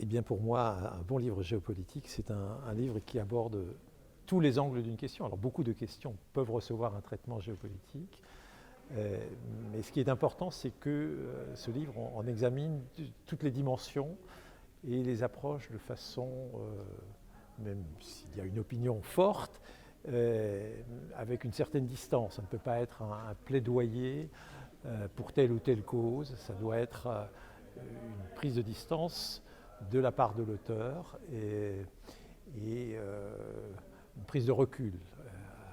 Eh bien, pour moi, un bon livre géopolitique, c'est un livre qui aborde tous les angles d'une question. Alors, beaucoup de questions peuvent recevoir un traitement géopolitique, mais ce qui est important, c'est que ce livre en examine toutes les dimensions et les approche de façon, même s'il y a une opinion forte, avec une certaine distance. Ça ne peut pas être un plaidoyer pour telle ou telle cause, ça doit être une prise de distance de la part de l'auteur et une prise de recul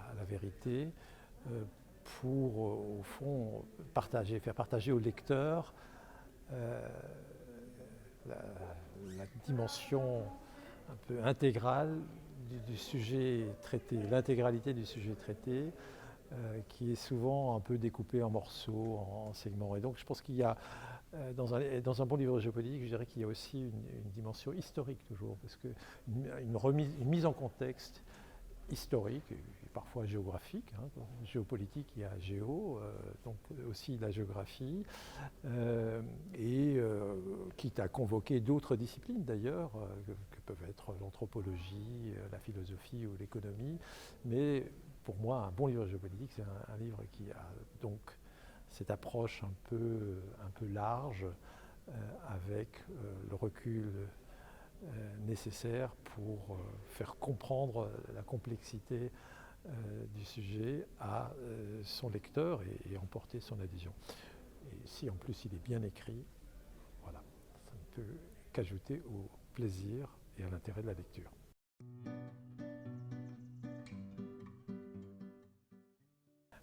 à la vérité pour, au fond, faire partager au lecteur la, la dimension un peu intégrale du sujet traité, l'intégralité du sujet traité, qui est souvent un peu découpé en morceaux, en segments. Et donc je pense qu'il y a, dans un bon livre géopolitique, je dirais qu'il y a aussi une dimension historique toujours, parce une mise en contexte historique, et parfois géographique. Géopolitique, il y a géo, donc aussi la géographie, quitte à convoquer d'autres disciplines d'ailleurs, que peuvent être l'anthropologie, la philosophie ou l'économie. Mais pour moi, un bon livre géopolitique, c'est un livre qui a donc cette approche un peu large, avec le recul nécessaire pour faire comprendre la complexité du sujet à son lecteur et emporter son adhésion. Et si en plus il est bien écrit, voilà, ça ne peut qu'ajouter au plaisir et à l'intérêt de la lecture.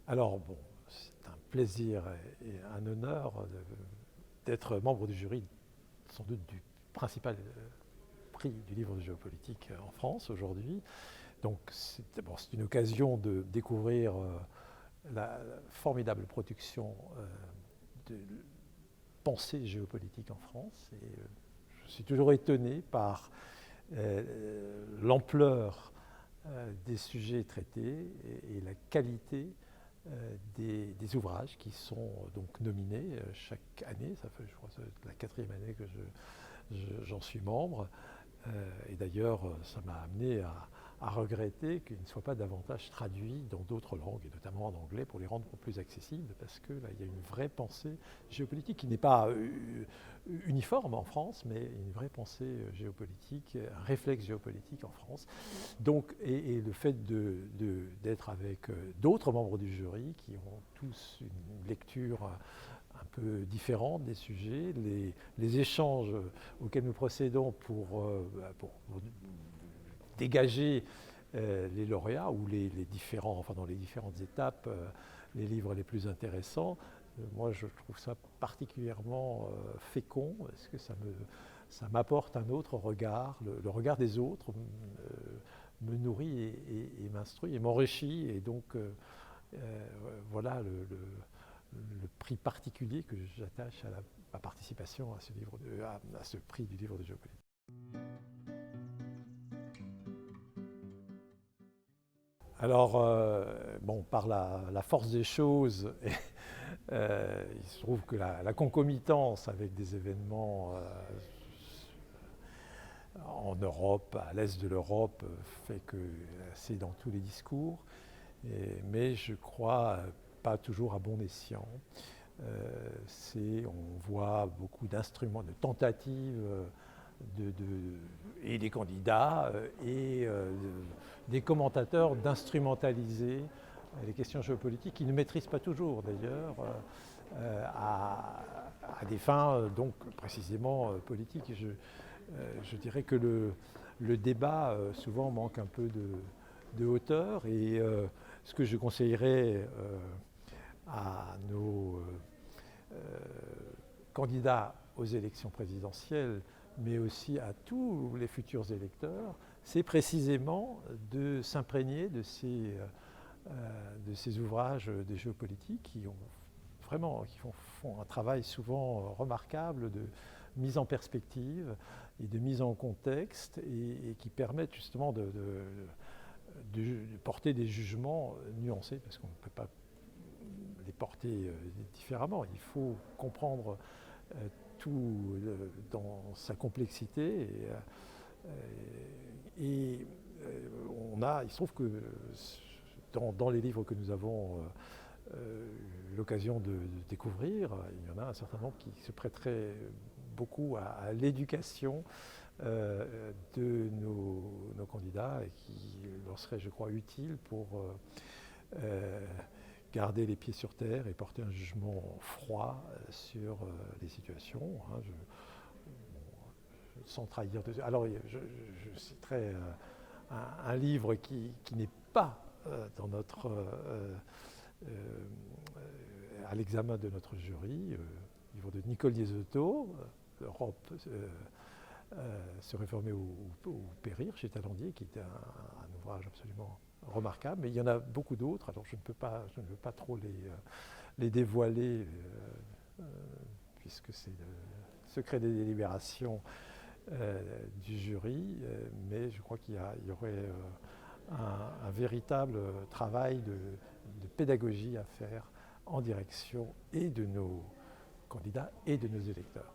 Alors bon, c'est un plaisir et un honneur d'être membre du jury, sans doute du principal prix du livre de géopolitique en France aujourd'hui. Donc c'est une occasion de découvrir la formidable production de pensée géopolitique en France. Et je suis toujours étonné par l'ampleur des sujets traités et la qualité des ouvrages qui sont donc nominés chaque année. Ça fait, je crois, la 4e année que j'en suis membre. Et d'ailleurs, ça m'a amené à regretter qu'il ne soit pas davantage traduit dans d'autres langues, et notamment en anglais, pour les rendre plus accessibles, parce que là, il y a une vraie pensée géopolitique qui n'est pas uniforme en France, mais une vraie pensée géopolitique, un réflexe géopolitique en France. Donc, et le fait d'être avec d'autres membres du jury qui ont tous une lecture un peu différente des sujets, les échanges auxquels nous procédons pour dégager les lauréats ou dans les différentes étapes, les livres les plus intéressants. Moi, je trouve ça particulièrement fécond, parce que ça m'apporte un autre regard, le regard des autres me nourrit et m'instruit et m'enrichit. Et donc, voilà le prix particulier que j'attache à ma participation à ce prix du livre de géopolitique. Alors, par la force des choses, il se trouve que la concomitance avec des événements en Europe, à l'est de l'Europe, fait que c'est dans tous les discours, mais je crois pas toujours à bon escient. On voit beaucoup d'instruments, de tentatives et des candidats et des commentateurs d'instrumentaliser les questions géopolitiques qui ne maîtrisent pas toujours d'ailleurs à des fins donc précisément politiques. Je dirais que le débat souvent manque un peu de hauteur et ce que je conseillerais à nos candidats aux élections présidentielles, mais aussi à tous les futurs électeurs, c'est précisément de s'imprégner de ces ouvrages de géopolitique qui font un travail souvent remarquable de mise en perspective et de mise en contexte et qui permettent justement de porter des jugements nuancés, parce qu'on ne peut pas les porter différemment. Il faut comprendre tout dans sa complexité. Il se trouve que dans les livres que nous avons l'occasion de découvrir, il y en a un certain nombre qui se prêteraient beaucoup à l'éducation de nos candidats et qui leur serait, je crois, utile pour garder les pieds sur terre et porter un jugement froid sur les situations. Sans trahir de... Alors, je citerai un livre qui n'est pas à l'examen de notre jury, livre de Nicole Liesotto, L'Europe se réformer ou périr, chez Talandier, qui est un ouvrage absolument remarquable, mais il y en a beaucoup d'autres, alors je ne veux pas trop les dévoiler, puisque c'est le secret des délibérations du jury, mais je crois qu'il y aurait un véritable travail de pédagogie à faire en direction et de nos candidats et de nos électeurs.